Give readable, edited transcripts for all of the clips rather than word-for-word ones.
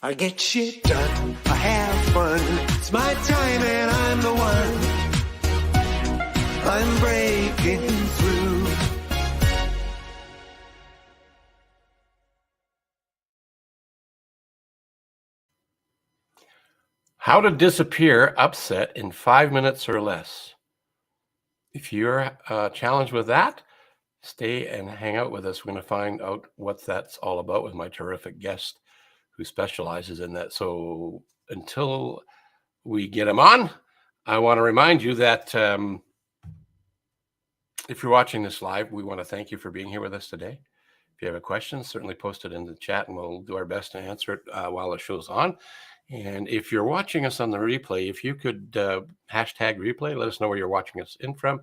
I get shit done, I have fun. It's my time and I'm the one. I'm breaking through. How to disappear upset in 5 minutes or less. If you're challenged with that, stay and hang out with us. We're going to find out what that's all about with my terrific guest who specializes in that. So until we get him on, I want to remind you that if you're watching this live, we want to thank you for being here with us today. If you have a question, certainly post it in the chat and we'll do our best to answer it while the show's on. And if you're watching us on the replay, if you could hashtag replay, let us know where you're watching us in from.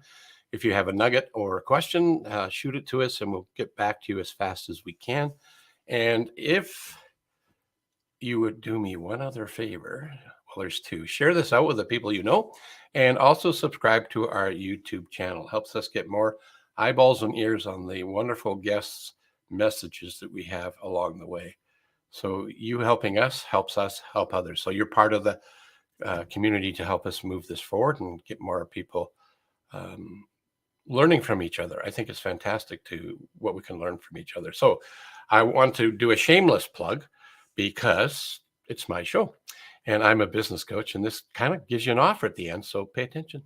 If you have a nugget or a question, shoot it to us and we'll get back to you as fast as we can. And if you would do me one other favor, well, there's two. Share this out with the people you know, and also subscribe to our YouTube channel. Helps us get more eyeballs and ears on the wonderful guests' messages that we have along the way. So you helping us helps us help others. So you're part of the community to help us move this forward and get more people learning from each other. I think it's fantastic to what we can learn from each other. So I want to do a shameless plug because it's my show and I'm a business coach, and this kind of gives you an offer at the end. So pay attention.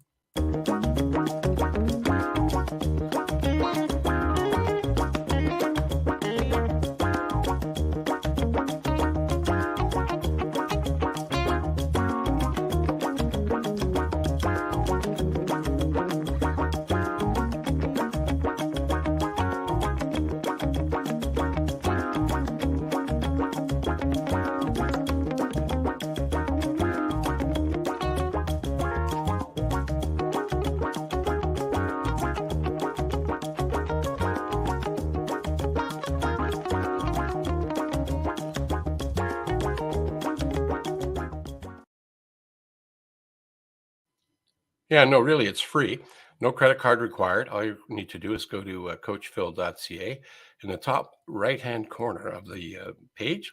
Yeah, no, really, it's free. No credit card required. All you need to do is go to coachphil.ca. In the top right-hand corner of the page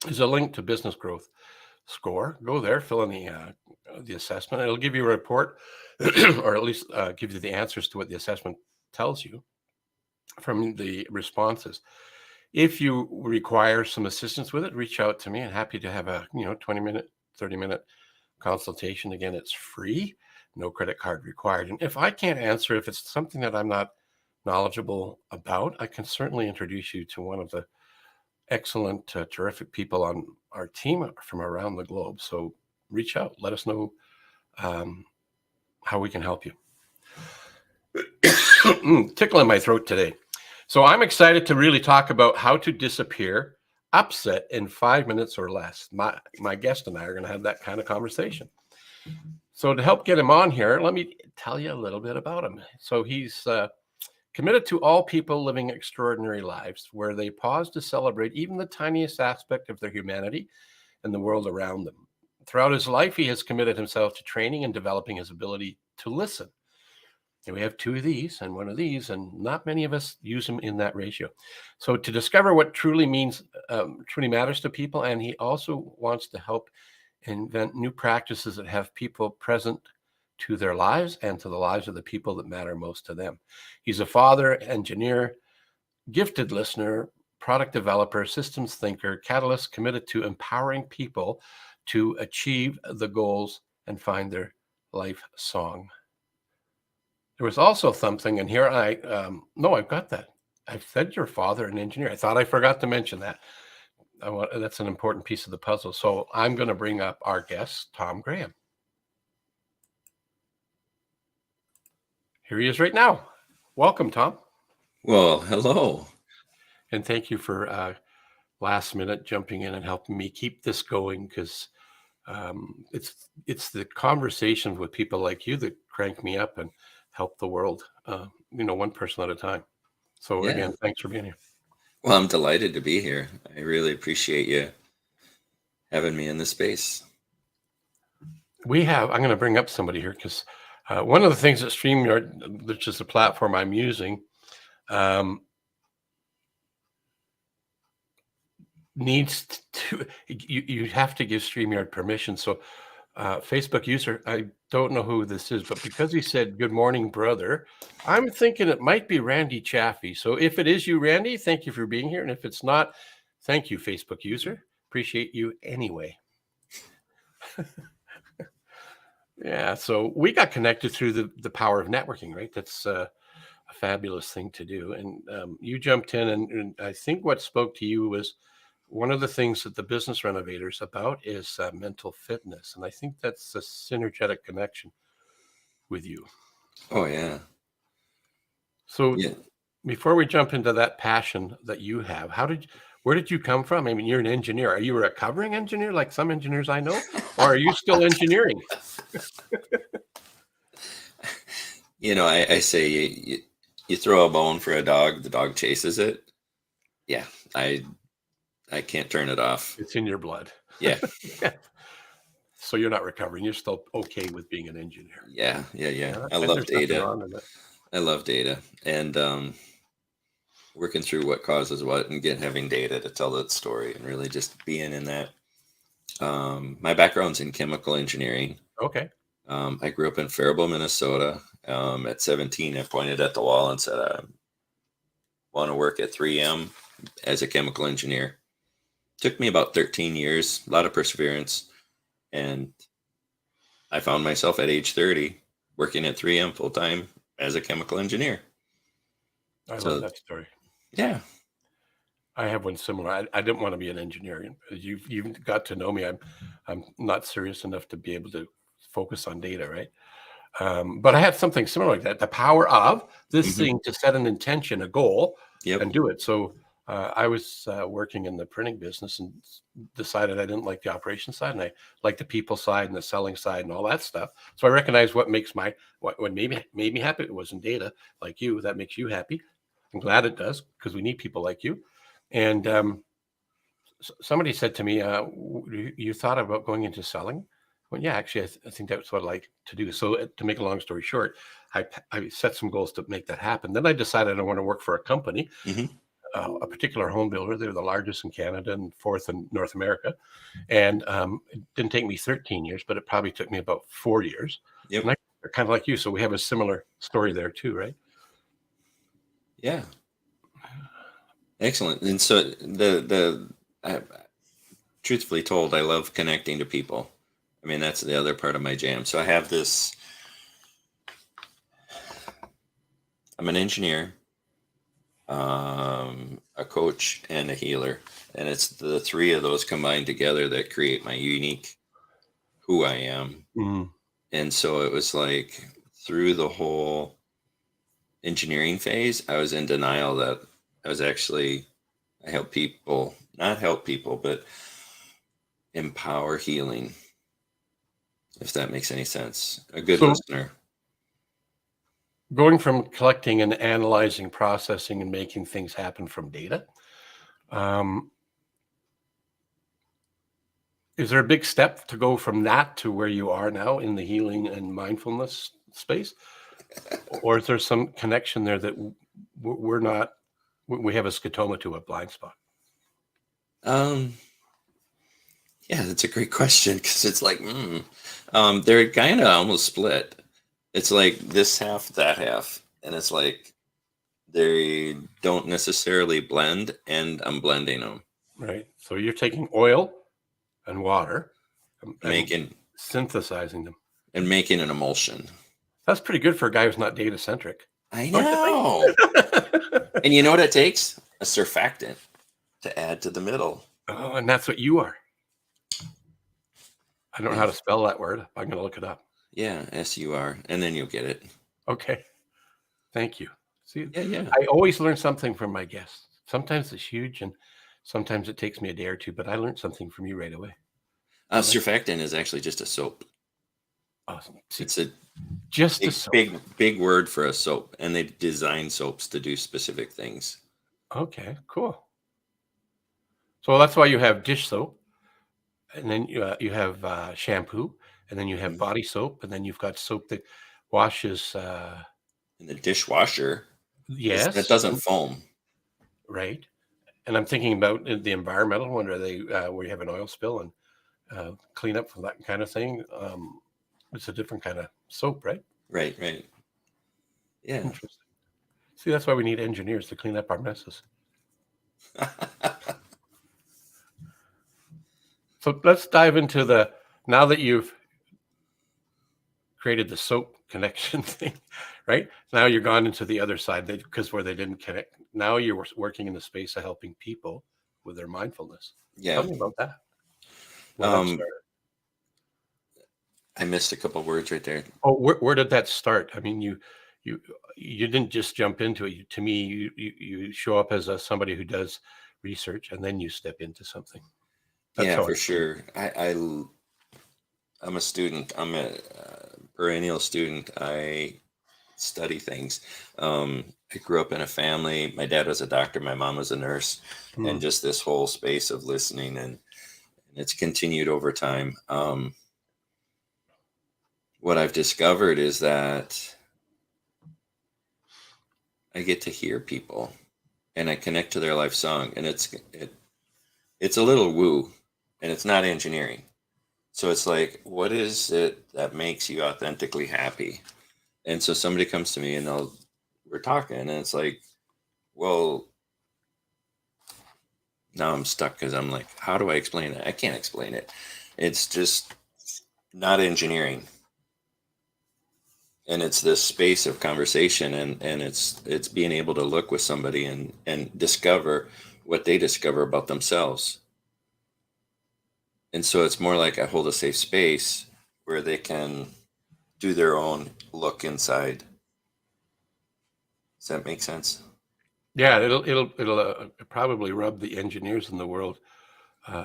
is a link to Business Growth Score. Go there, fill in the assessment. It'll give you a report, or at least give you the answers to what the assessment tells you from the responses. If you require some assistance with it, reach out to me. I'm happy to have a 20-minute, 30-minute consultation. Again, it's free. No credit card required. And if I can't answer, if it's something that I'm not knowledgeable about, I can certainly introduce you to one of the excellent, terrific people on our team from around the globe. So reach out. Let us know how we can help you. Tickle in my throat today. So I'm excited to really talk about how to disappear upset in 5 minutes or less. My guest and I are going to have that kind of conversation. So to help get him on here, let me tell you a little bit about him. So he's committed to all people living extraordinary lives where they pause to celebrate even the tiniest aspect of their humanity and the world around them. Throughout his life, he has committed himself to training and developing his ability to listen. And we have two of these and one of these, and not many of us use them in that ratio. So to discover what truly matters to people, and he also wants to help invent new practices that have people present to their lives and to the lives of the people that matter most to them. He's a father, engineer, gifted listener, product developer, systems thinker, catalyst committed to empowering people to achieve the goals and find their life song. There was also something, and here I've got that. I've said your father, an engineer. I thought I forgot to mention that. That's an important piece of the puzzle. So I'm going to bring up our guest, Tom Graham. Here he is right now. Welcome, Tom. Well, hello. And thank you for last minute jumping in and helping me keep this going, because it's the conversations with people like you that crank me up and help the world, one person at a time. So Again, thanks for being here. Well, I'm delighted to be here. I really appreciate you having me in this space. I'm going to bring up somebody here because one of the things that StreamYard, which is the platform I'm using, needs to, you have to give StreamYard permission. So Facebook user, I don't know who this is, but because he said good morning, brother, I'm thinking it might be Randy Chaffee. So if it is you, Randy, thank you for being here. And if it's not, thank you, Facebook user. Appreciate you anyway. Yeah, so we got connected through the power of networking, right? That's a fabulous thing to do. And you jumped in, and I think what spoke to you was one of the things that the business renovators about is mental fitness. And I think that's a synergetic connection with you. Oh yeah. So Yeah. before we jump into that passion that you have, where did you come from? I mean, you're an engineer. Are you a recovering engineer like some engineers I know, or are you still engineering? I say you throw a bone for a dog, the dog chases it. Yeah, I can't turn it off. It's in your blood. Yeah. So you're not recovering. You're still okay with being an engineer. Yeah. I There's love nothing data. wrong with it. I love data, and working through what causes what, and having data to tell that story, and really just being in that. My background's in chemical engineering. Okay. I grew up in Faribault, Minnesota. At 17, I pointed at the wall and said, I want to work at 3M as a chemical engineer. Took me about 13 years, a lot of perseverance. And I found myself at age 30 working at 3M full time as a chemical engineer. I love that story. Yeah. I have one similar. I didn't want to be an engineer. You've got to know me. I'm not serious enough to be able to focus on data, right? But I had something similar like that. The power of this thing to set an intention, a goal, and do it. So I was working in the printing business and decided I didn't like the operation side, and I liked the people side and the selling side and all that stuff. So I recognized what makes what made me happy. It wasn't data like you that makes you happy. I'm glad it does, because we need people like you. And somebody said to me, "You thought about going into selling?" Well, yeah, actually, I think that's what I like to do. So to make a long story short, I set some goals to make that happen. Then I decided I want to work for a company, a particular home builder. They're the largest in Canada and fourth in North America. And it didn't take me 13 years, but it probably took me about 4 years. Yep. And I kind of like you. So we have a similar story there too, right? Yeah. Excellent. And so truthfully told, I love connecting to people. I mean, that's the other part of my jam. So I have this, I'm an engineer, a coach, and a healer. And it's the three of those combined together that create my unique who I am. And so it was like through the whole engineering phase, I was in denial that I help people, not help people, but empower healing. If that makes any sense. A good listener. Going from collecting and analyzing, processing, and making things happen from data, is there a big step to go from that to where you are now in the healing and mindfulness space? Or is there some connection there that we have a scotoma to a blind spot? Yeah, that's a great question, because it's like, they're kind of almost split. It's like this half, that half. And it's like they don't necessarily blend, and I'm blending them. Right. So you're taking oil and water and synthesizing them. And making an emulsion. That's pretty good for a guy who's not data centric. I know. And you know what it takes? A surfactant to add to the middle. Oh, and that's what you are. I don't know how to spell that word. I'm going to look it up. Yeah, SUR, and then you'll get it. Okay. Thank you. See, yeah. I always learn something from my guests. Sometimes it's huge, and sometimes it takes me a day or two, but I learned something from you right away. Surfactant is actually just a soap. Awesome. See, it's a soap. big word for a soap, and they design soaps to do specific things. Okay, cool. So that's why you have dish soap, and then you have shampoo, and then you have body soap, and then you've got soap that washes. In the dishwasher. Yes. That doesn't foam. Right. And I'm thinking about the environmental one, where where you have an oil spill and clean up from that kind of thing. It's a different kind of soap, right? Right. Yeah. Interesting. See, that's why we need engineers to clean up our messes. So let's dive into now that you've created the soap connection thing, right? Now you're gone into the other side, because where they didn't connect. Now you're working in the space of helping people with their mindfulness. Yeah. Tell me about that. That started. I missed a couple words right there. Oh, where did that start? I mean, you didn't just jump into it. To me, you show up as somebody who does research, and then you step into something. That's for sure. I'm a student. I'm a perennial student. I study things. I grew up in a family. My dad was a doctor. My mom was a nurse, and just this whole space of listening, and it's continued over time. What I've discovered is that I get to hear people, and I connect to their life song, and it's a little woo, and it's not engineering. So it's like, what is it that makes you authentically happy? And so somebody comes to me and we're talking, and it's like, well, now I'm stuck, because I'm like, how do I explain it? I can't explain it. It's just not engineering. And it's this space of conversation, and it's being able to look with somebody and discover what they discover about themselves. And so it's more like I hold a safe space where they can do their own look inside. Does that make sense? Yeah, it'll probably rub the engineers in the world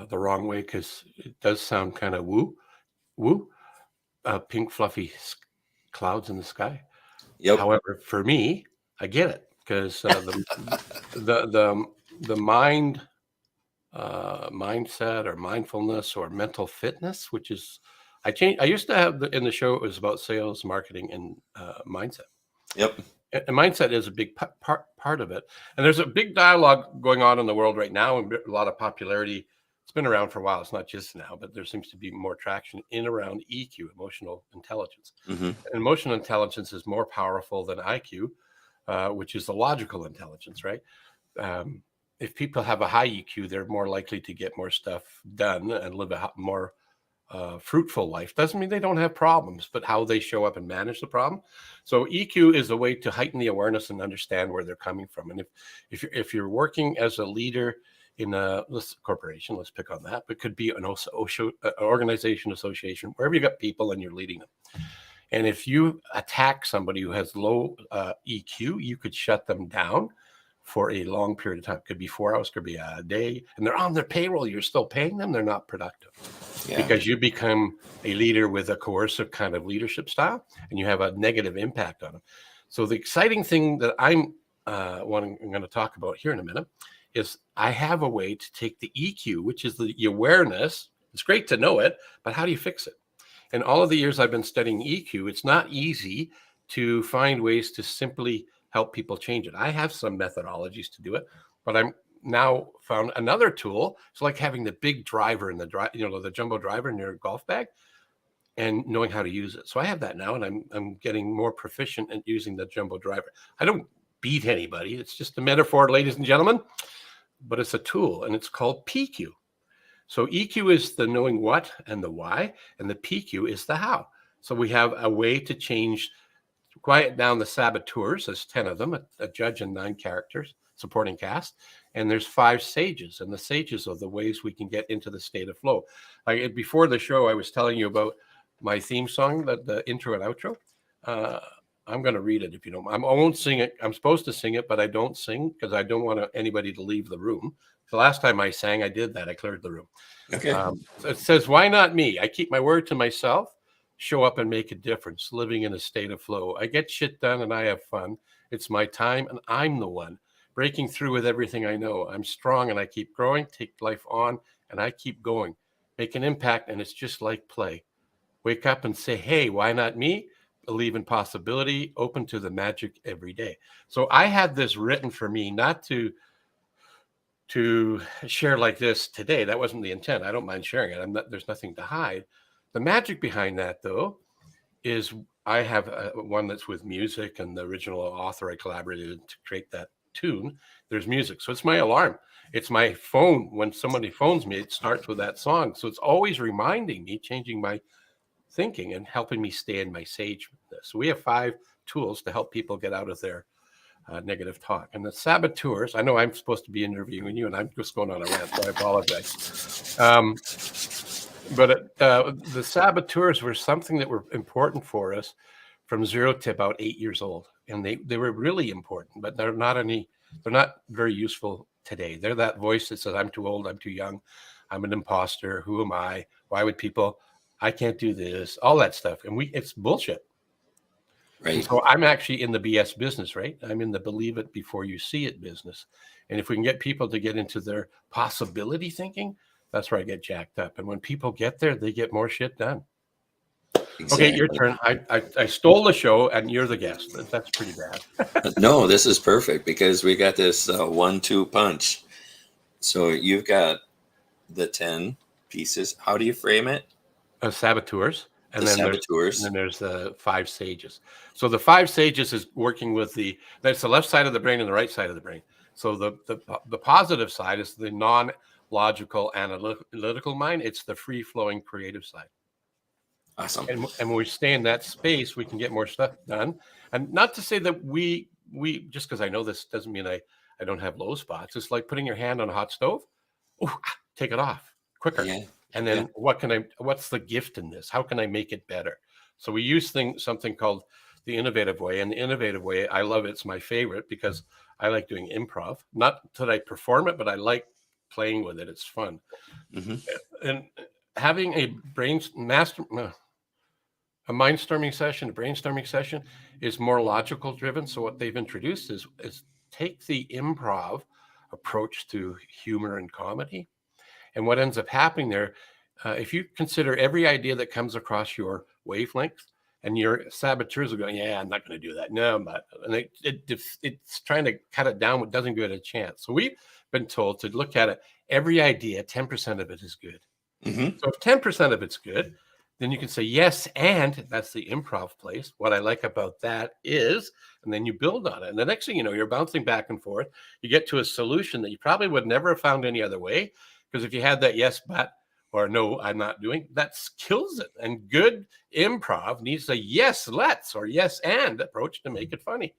the wrong way, because it does sound kind of woo, pink fluffy clouds in the sky. Yep. However, for me, I get it, because the mindset or mindfulness or mental fitness, which is, I used to have in the show, it was about sales, marketing, and mindset. Yep. And mindset is a big part of it. And there's a big dialogue going on in the world right now, and a lot of popularity. It's been around for a while. It's not just now, but there seems to be more traction in around EQ, emotional intelligence. Mm-hmm. And emotional intelligence is more powerful than IQ, which is the logical intelligence, right? If people have a high EQ, they're more likely to get more stuff done and live a more fruitful life. Doesn't mean they don't have problems, but how they show up and manage the problem. So EQ is a way to heighten the awareness and understand where they're coming from. And if you're working as a leader in a corporation, let's pick on that, but could be an organization, association, wherever you got people and you're leading them. And if you attack somebody who has low EQ, you could shut them down for a long period of time. Could be 4 hours, could be a day, and they're on their payroll. You're still paying them. They're not productive because you become a leader with a coercive kind of leadership style, and you have a negative impact on them. So the exciting thing that I'm going to talk about here in a minute is I have a way to take the EQ, which is the awareness. It's great to know it, but how do you fix it? And all of the years I've been studying EQ, it's not easy to find ways to simply help people change it. I have some methodologies to do it, but I'm now found another tool. It's like having the big driver in the jumbo driver in your golf bag, and knowing how to use it. So I have that now, and I'm getting more proficient at using the jumbo driver. I don't beat anybody. It's just a metaphor, ladies and gentlemen, but it's a tool, and it's called PQ. So EQ is the knowing what and the why, and the PQ is the how. So we have a way to quiet down the saboteurs. There's 10 of them, a judge and 9 characters, supporting cast. And there's 5 sages, and the sages are the ways we can get into the state of flow. Like before the show, I was telling you about my theme song, the intro and outro. I'm going to read it if you don't mind. I won't sing it. I'm supposed to sing it, but I don't sing because I don't want anybody to leave the room. The last time I sang, I did that. I cleared the room. Okay. So it says, why not me? I keep my word to myself, show up and make a difference, living in a state of flow. I get shit done and I have fun. It's my time and I'm the one. Breaking through with everything I know. I'm strong and I keep growing, take life on and I keep going. Make an impact and it's just like play. Wake up and say, hey, why not me? Believe in possibility, open to the magic every day. So I had this written for me, not to to share like this today. That wasn't the intent. I don't mind sharing it. There's nothing to hide. The magic behind that, though, is I have one that's with music, and the original author I collaborated to create that tune. There's music. So it's my alarm. It's my phone. When somebody phones me, it starts with that song. So it's always reminding me, changing my thinking and helping me stay in my sage. So we have 5 tools to help people get out of their negative talk. And the saboteurs, I know I'm supposed to be interviewing you, and I'm just going on a rant, so I apologize. But the saboteurs were something that were important for us from 0 to about 8 years old. And they were really important, but they're not very useful today. They're that voice that says, I'm too old, I'm too young, I'm an imposter, who am I? Why would people, I can't do this, all that stuff. And it's bullshit. Right. And so I'm actually in the BS business, right? I'm in the believe it before you see it business. And if we can get people to get into their possibility thinking, that's where I get jacked up. And when people get there, they get more shit done. Exactly. Okay, your turn. I stole the show, and you're the guest. That's pretty bad. No, this is perfect because we got this 1-2 punch. So you've got the 10 pieces. How do you frame it? Saboteurs. And The then saboteurs. there's the 5 sages. So the 5 sages is working with that's the left side of the brain and the right side of the brain. So the positive side is the non-logical analytical mind. It's the free-flowing creative side. Awesome. And when we stay in that space, we can get more stuff done. And not to say that we just because I know this doesn't mean I don't have low spots. It's like putting your hand on a hot stove. Ooh, take it off quicker. Yeah. And then what's the gift in this? How can I make it better? So we use something called the innovative way. And the innovative way, I love it. It's my favorite because I like doing improv. Not that I perform it, but I like playing with it. It's fun. Mm-hmm. And having a mindstorming session, a brainstorming session is more logical driven. So what they've introduced is take the improv approach to humor and comedy. And what ends up happening there, if you consider every idea that comes across your wavelength, and your saboteurs are going, yeah, I'm not going to do that. No, I'm not. And it's trying to cut it down. It doesn't give it a chance. So we've been told to look at it. Every idea, 10% of it is good. Mm-hmm. So if 10% of it's good, then you can say yes, and that's the improv place. What I like about that is, and then you build on it. And the next thing you know, you're bouncing back and forth. You get to a solution that you probably would never have found any other way. Because if you had that yes, but, or no, I'm not doing, that kills it. And good improv needs a yes, let's, or yes, and approach to make it funny.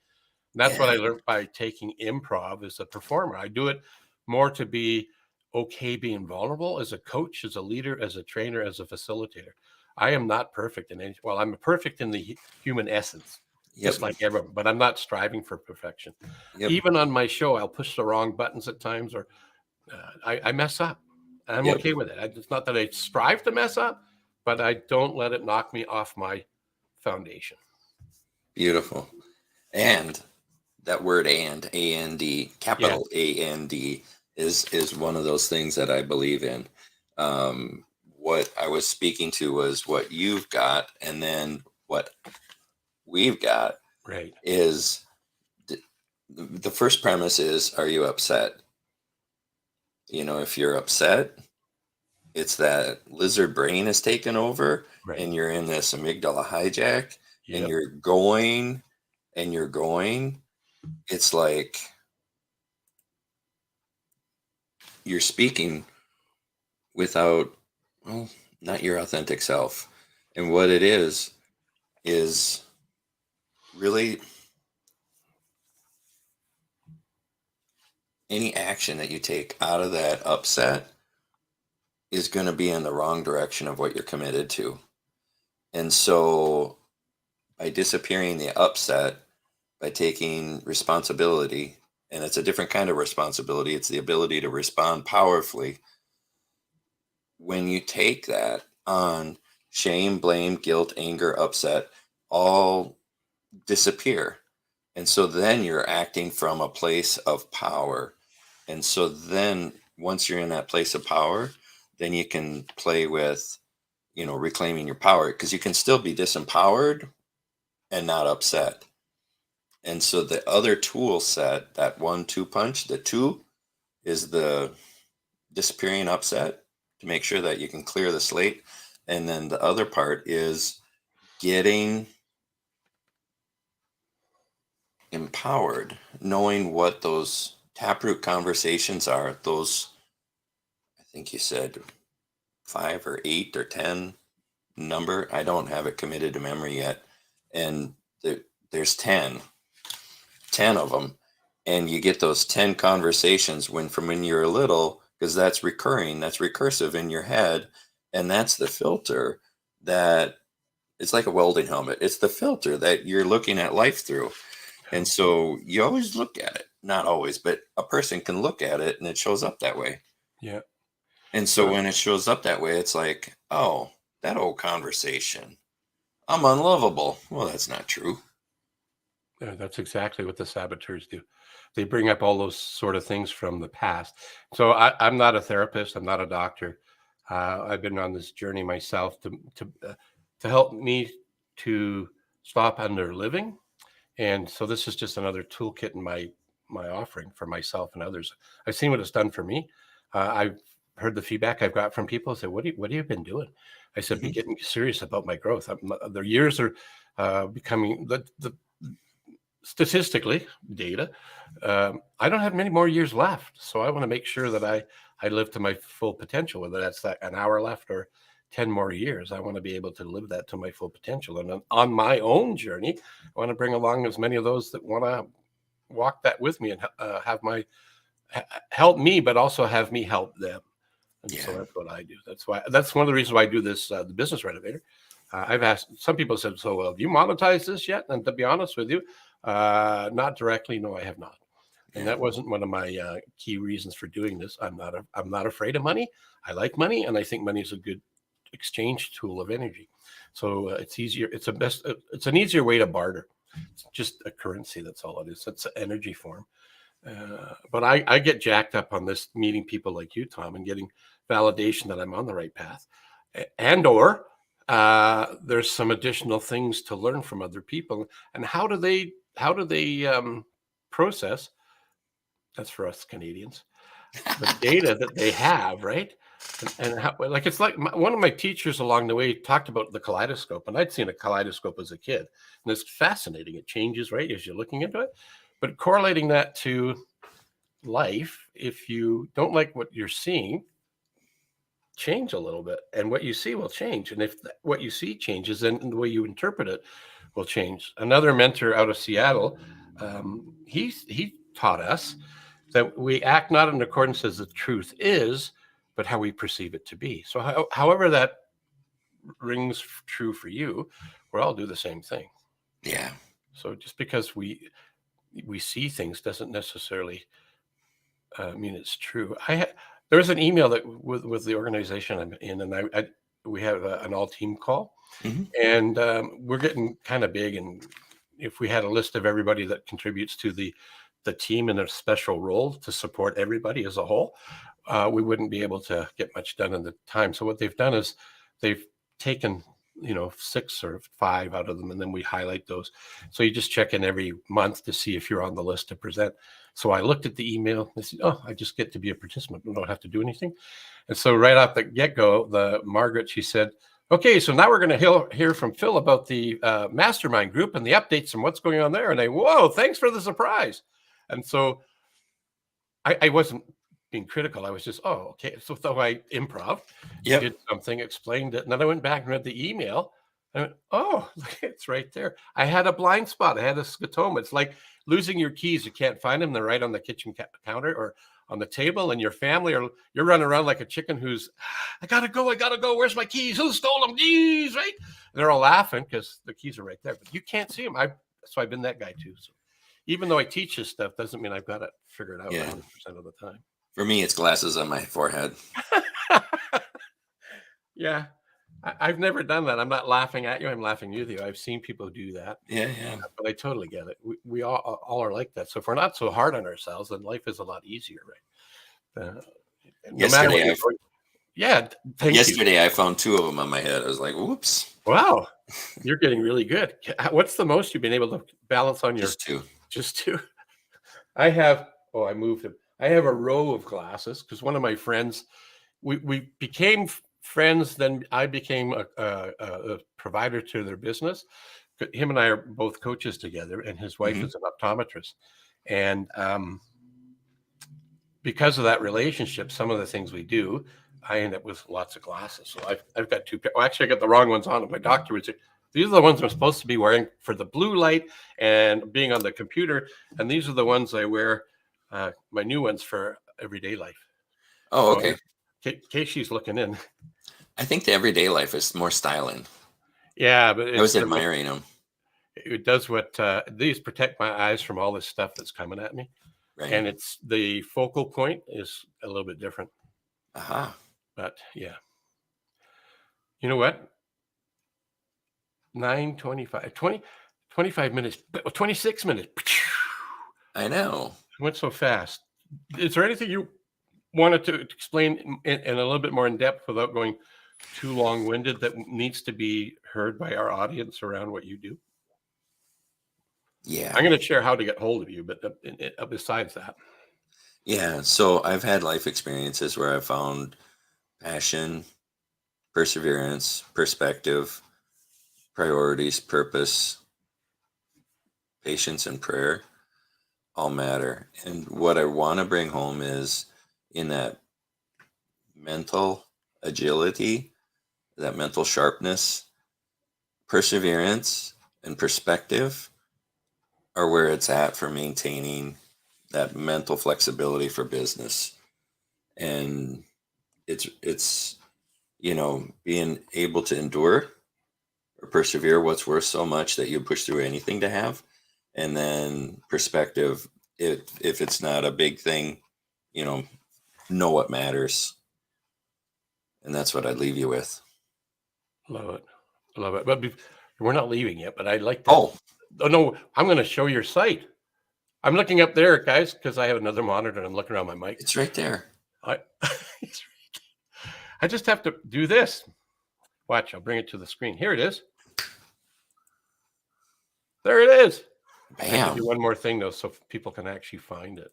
And that's what I learned by taking improv as a performer. I do it more to be okay being vulnerable as a coach, as a leader, as a trainer, as a facilitator. I am not perfect in I'm perfect in the human essence, just like everyone, but I'm not striving for perfection. Even on my show, I'll push the wrong buttons at times, or I mess up. I'm okay with it. It's not that I strive to mess up, but I don't let it knock me off my foundation. Beautiful. And that word A-N-D, capital A-N-D, is one of those things that I believe in. What I was speaking to was what you've got, and then what we've got. Right. Is the first premise is, are you upset? You know, if you're upset, it's that lizard brain is taken over, and you're in this amygdala hijack, and you're going. It's like you're speaking without, well, not your authentic self. And what it is really any action that you take out of that upset is going to be in the wrong direction of what you're committed to. And so by disappearing the upset, by taking responsibility, and it's a different kind of responsibility, it's the ability to respond powerfully. When you take that on, shame, blame, guilt, anger, upset, all disappear. And so then you're acting from a place of power. And so then once you're in that place of power, then you can play with, reclaiming your power, because you can still be disempowered and not upset. And so the other tool set, that 1-2 punch, the 2 is the disappearing upset to make sure that you can clear the slate. And then the other part is getting empowered, knowing what those taproot conversations are. Those, I think you said 5 or 8 or 10 number. I don't have it committed to memory yet. And there's 10 of them. And you get those 10 conversations from when you're little, because that's recurring, that's recursive in your head. And that's the filter that it's like a welding helmet. It's the filter that you're looking at life through. And so you always look at it, not always, but a person can look at it and it shows up that way. Yeah. And so when it shows up that way, it's like, oh, that old conversation, I'm unlovable. Well, that's not true. Yeah, that's exactly what the saboteurs do. They bring up all those sort of things from the past. So I'm not a therapist. I'm not a doctor. I've been on this journey myself to help me to stop under living. And so this is just another toolkit in my offering for myself and others. I've seen what it's done for me. I've heard the feedback I've got from people say, what have you been doing? I said, be getting serious about my growth. The years are becoming the statistically data. I don't have many more years left. So I want to make sure that I live to my full potential, whether that's an hour left or 10 more years. I want to be able to live that to my full potential. And on my own journey, I want to bring along as many of those that want to walk that with me and help me, but also have me help them. And so that's what I do. That's one of the reasons why I do this, the business renovator. I've asked some people said, so, well, have you monetized this yet? And to be honest with you, not directly. No, I have not. And that wasn't one of my key reasons for doing this. I'm not afraid of money. I like money. And I think money is a good exchange tool of energy. So it's easier. It's an easier way to barter. It's just a currency. That's all it is. It's an energy form. But I get jacked up on this, meeting people like you, Tom, and getting validation that I'm on the right path, or there's some additional things to learn from other people. And how do they process? That's for us Canadians, the data that they have, right? And how, like, it's like one of my teachers along the way talked about the kaleidoscope, and I'd seen a kaleidoscope as a kid, and it's fascinating. It changes, right, as you're looking into it. But correlating that to life, if you don't like what you're seeing, change a little bit, and what you see will change. And if what you see changes, then the way you interpret it will change. Another mentor out of Seattle, he taught us that we act not in accordance as the truth is, but how we perceive it to be. So however that rings true for you, we'll all do the same thing. Yeah. So just because we see things doesn't necessarily mean it's true. There was an email that with the organization I'm in, and we have an all team call, and we're getting kind of big. And if we had a list of everybody that contributes to the team in a special role to support everybody as a whole, we wouldn't be able to get much done in the time. So what they've done is they've taken 6 or 5 out of them, and then we highlight those. So you just check in every month to see if you're on the list to present. So I looked at the email and said, I just get to be a participant. I don't have to do anything. And so right off the get-go, Margaret, she said, okay, so now we're going to hear from Phil about the mastermind group and the updates and what's going on there. And whoa, thanks for the surprise. And so I wasn't being critical. I was just, okay. So I improv, did something, explained it. And then I went back and read the email. And I went, it's right there. I had a blind spot. I had a scotoma. It's like losing your keys. You can't find them. They're right on the kitchen counter or on the table, and your family, or you're running around like a chicken who's, I gotta go. Where's my keys? Who stole them? Geez, right? And they're all laughing because the keys are right there, but you can't see them. So I've been that guy too. So even though I teach this stuff, doesn't mean I've got it figured out 100% of the time. For me, it's glasses on my forehead. Yeah. I've never done that. I'm not laughing at you. I'm laughing with you. I've seen people do that. Yeah. But I totally get it. We all are like that. So if we're not so hard on ourselves, then life is a lot easier, right? Yesterday, Yesterday, I found 2 of them on my head. I was like, whoops. Wow. You're getting really good. What's the most you've been able to balance on your? Just 2. Just 2. I have, I moved them. I have a row of glasses because one of my friends, we became friends. Then I became a provider to their business. Him and I are both coaches together, and his wife Mhm. is an optometrist. And because of that relationship, some of the things we do, I end up with lots of glasses. So I've got two. Well, actually, I got the wrong ones on. My doctor would say, these are the ones I'm supposed to be wearing for the blue light and being on the computer. And these are the ones I wear, my new ones for everyday life. Oh, So okay. Casey's looking in. I think the everyday life is more styling. Yeah, but I was it's admiring them. it does what these protect my eyes from all this stuff that's coming at me. Right. And it's the focal point is a little bit different. Aha. But yeah. You know what? 9:25, 25 minutes, 26 minutes. I know. It went so fast. Is there anything you wanted to explain in a little bit more in depth without going too long-winded that needs to be heard by our audience around what you do? Yeah. I'm going to share how to get hold of you, but besides that, Yeah. So I've had life experiences where I found passion, perseverance, perspective, priorities, purpose, patience, and prayer all matter. And what I want to bring home is in that mental agility, that mental sharpness, perseverance, and perspective are where it's at for maintaining that mental flexibility for business. And it's being able to endure or persevere what's worth so much that you push through anything to have. And then perspective, if it's not a big thing, you know what matters. And that's what I'd leave you with. love it. Love it. But we're not leaving yet, but I'd like to. Oh, Oh, no, I'm going to show your site. I'm looking up there, guys, because I have another monitor and I'm looking around my mic. it's right there. I, I just have to do this. Watch, I'll bring it to the screen. Here it is. There it is. I have to Bam. do one more thing, though, so people can actually find it.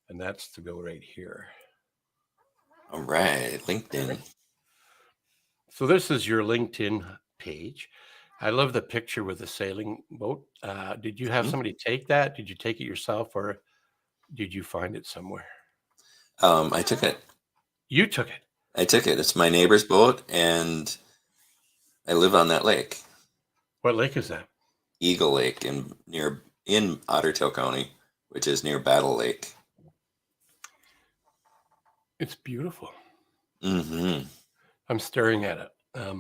And that's to go right here. All right. LinkedIn. So this is your LinkedIn page. I love the picture with the sailing boat. Did you have somebody take that? Did you take it yourself, or did you find it somewhere? I took it. You took it. I took it. It's my neighbor's boat, and I live on that lake, What lake is that? Eagle Lake, in Ottertail County, which is near Battle Lake. It's beautiful. Mm-hmm. I'm staring at it.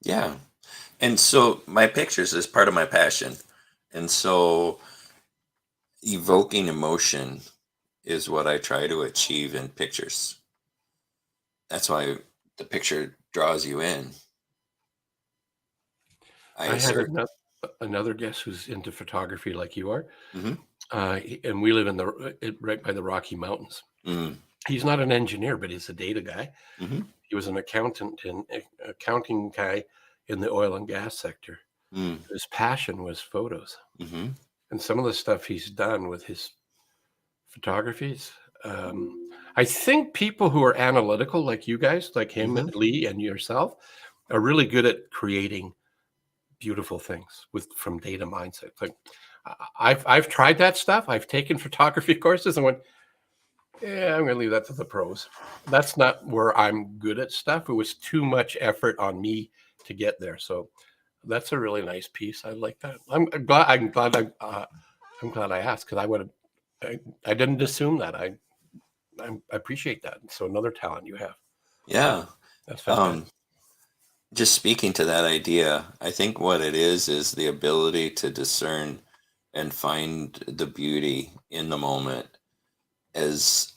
Yeah. And so my pictures is part of my passion. And so evoking emotion is what I try to achieve in pictures. That's why the picture draws you in. I I had assert. another guest who's into photography like you are, Mhm. and we live right by the Rocky Mountains. Mm. He's not an engineer, but he's a data guy. Mhm. He was an accounting guy in the oil and gas sector. Mm. His passion was photos, Mhm. and some of the stuff he's done with his photographies. I think people who are analytical, like you guys, like him and Mhm. Lee and yourself, are really good at creating beautiful things from data mindset. Like I've tried that stuff. I've taken photography courses and went, yeah, I'm going to leave that to the pros. That's not where I'm good at stuff. It was too much effort on me to get there. So that's a really nice piece. I like that. I'm glad. I'm glad I asked because I would have. I didn't assume that. I appreciate that. So another talent you have. Yeah. That's fantastic. Just speaking to that idea, I think what it is the ability to discern and find the beauty in the moment is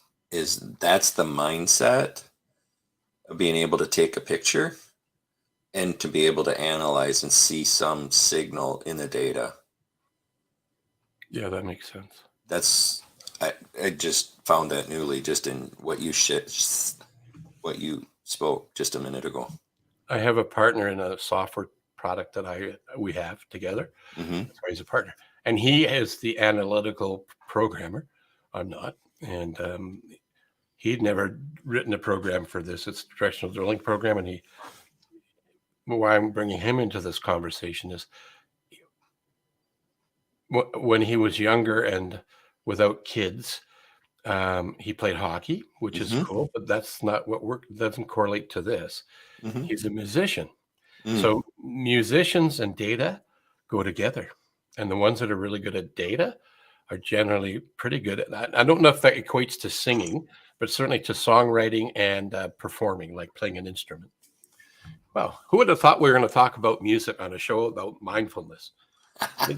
that's the mindset of being able to take a picture and to be able to analyze and see some signal in the data. Yeah, that makes sense. That's I just found that newly just in what you spoke just a minute ago. I have a partner in a software product that we have together. Mm-hmm. That's why he's a partner, and he is the analytical programmer. I'm not. And he'd never written a program for this. It's a directional drilling program. And why I'm bringing him into this conversation is when he was younger and without kids, he played hockey, which is cool, but that's not what doesn't correlate to this. He's a musician. So musicians and data go together. And the ones that are really good at data are generally pretty good at that. I don't know if that equates to singing, but certainly to songwriting and performing, like playing an instrument. Well, who would have thought we were going to talk about music on a show about mindfulness? You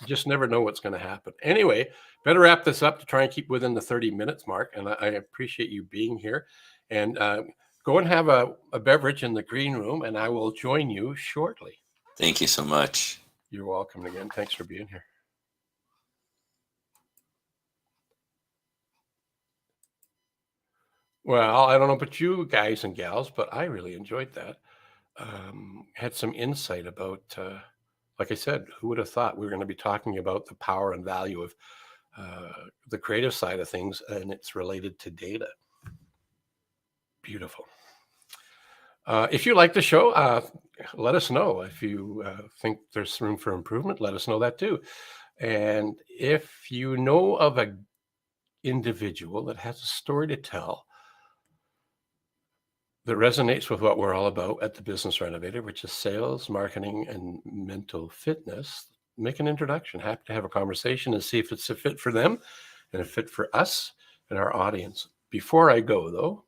just never know what's going to happen. Anyway, better wrap this up to try and keep within the 30 minutes mark. And I appreciate you being here. And go and have a beverage in the green room, and I will join you shortly. Thank you so much. You're welcome again. Thanks for being here. Well, I don't know about you guys and gals, but I really enjoyed that. Had some insight about, like I said, who would have thought we were going to be talking about the power and value of the creative side of things, and it's related to data. Beautiful. If you like the show, let us know. If you think there's room for improvement, let us know that too. And if you know of an individual that has a story to tell that resonates with what we're all about at the Business Renovator, which is sales, marketing, and mental fitness, make an introduction. Happy to have a conversation and see if it's a fit for them and a fit for us and our audience. Before I go, though,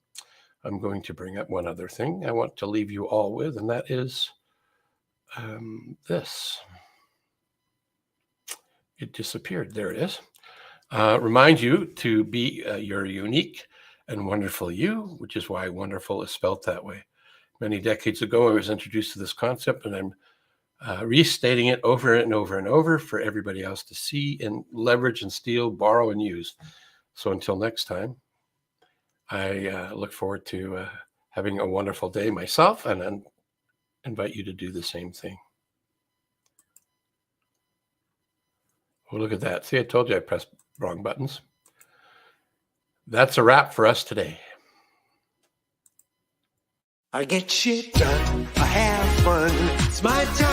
I'm going to bring up one other thing I want to leave you all with, and that is this. It disappeared. There it is. Remind you to be your unique and wonderful you, which is why wonderful is spelt that way. Many decades ago, I was introduced to this concept, and I'm restating it over and over and over for everybody else to see and leverage and steal, borrow and use. So until next time, I look forward to having a wonderful day myself, and then invite you to do the same thing. Oh, look at that. See, I told you I pressed wrong buttons. That's a wrap for us today. I get shit done. I have fun. It's my time.